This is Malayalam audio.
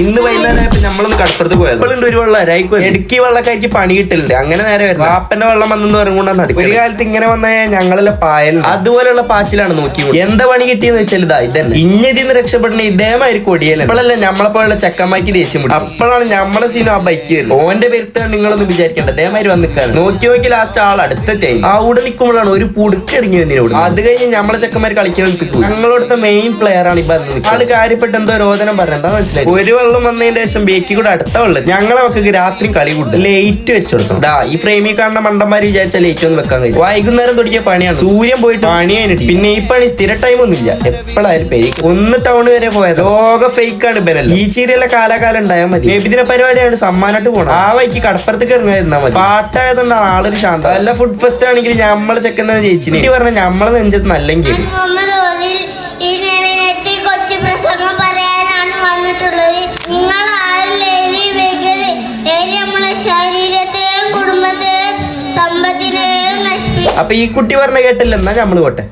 ഇന്ന് വൈകുന്നേരം നമ്മളൊന്ന് കടപ്പുറത്ത് പോയത് ഇപ്പോഴുണ്ട് ഒരു വെള്ളം ഇടുക്കി വെള്ളക്കാർക്ക് പണി കിട്ടില്ല. അങ്ങനെ നേരെ വരും വാപ്പന്റെ വെള്ളം വന്നെന്ന് പറഞ്ഞുകൊണ്ടാണ് നടക്കും. ഒരു കാലത്ത് ഇങ്ങനെ വന്ന ഞങ്ങളെല്ലാം പായൽ അതുപോലെയുള്ള പാച്ചിലാണ് നോക്കി എന്താ പണി കിട്ടിയെന്ന് വെച്ചാൽ ഇതാ ഇതന്നെ ഇഞ്ഞതിന്ന് രക്ഷപ്പെടുന്ന ഇതേമാതിരി കൊടിയല്ലേ. അപ്പോഴല്ലേ നമ്മളെ പോലുള്ള ചെക്കന്മാർക്ക് ദേഷ്യം പിടിക്കും. അപ്പോഴാണ് നമ്മളെ സീനും ആ ബൈക്ക് വരുന്നത്. ഓന്റെ പേരുത്താണ് നിങ്ങളൊന്നും വിചാരിക്കേണ്ട. അതേമാതിരി വന്നിക്കാണ് നോക്കി ലാസ്റ്റ് ആൾ അടുത്തെത്തി അവിടെ നിൽക്കുമ്പോഴാണ് ഒരു പുടുക്ക് ഇറങ്ങി വന്നതിനോട്. അത് കഴിഞ്ഞ് നമ്മളെ ചെക്കന്മാർ കളിക്കാൻ നിൽക്കും. ഞങ്ങളോടത്തെ മെയിൻ പ്ലെയർ ആണ് ഈ പറഞ്ഞത്. ആള് കാര്യപ്പെട്ട് എന്തോ രോദനം പറഞ്ഞെന്താ മനസ്സിലായി. ഒരു വെള്ളം വന്നതിന് ശേഷം ബേക്കി കൂടെ അടുത്ത വെള്ളം ഞങ്ങളെ മക്കൾക്ക് രാത്രി കളി കൂടുതൽ ലേറ്റ് വെച്ചു കൊടുക്കണം. ഈ ഫ്രെയിമിൽ കാണുന്ന മണ്ടന്മാര് വിചാരിച്ചാൽ ലേറ്റ് ഒന്നും വെക്കാൻ കഴിയും. വൈകുന്നേരം തുടങ്ങിയ പണിയാണ്. സൂര്യൻ പോയിട്ട് പണി കഴിഞ്ഞിട്ട് പിന്നെ ഈ പണി സ്ഥിര ടൈം ഒന്നുമില്ല. എപ്പോഴായാലും പേര് ഒന്ന് ടൗൺ വരെ പോയത് ലോക ഫേക്കാണ് ഇവരല്ല. ഈ ചീരിയല്ല കാലാകാലം ഉണ്ടായാൽ മതി. നബിദിന പരിപാടിയാണ് സമ്മാനമായിട്ട് പോകണം. ആ വൈക്ക് കടപ്പുറത്തേക്ക് ഇറങ്ങാതിരുന്നാൽ മതി. പാട്ടായതുകൊണ്ടാണ് ആളൊരു ശാന്ത. അല്ല ഫുഡ് ഫെസ്റ്റ് ആണെങ്കിൽ നമ്മളെ ചെക്കുന്ന ജയിച്ചിന് പറഞ്ഞ നമ്മളെ നെഞ്ചത്ത് നല്ലെങ്കിൽ അപ്പൊ ഈ കുട്ടി പറഞ്ഞ കേട്ടില്ല. എന്നാ നമ്മള് പോട്ടെ.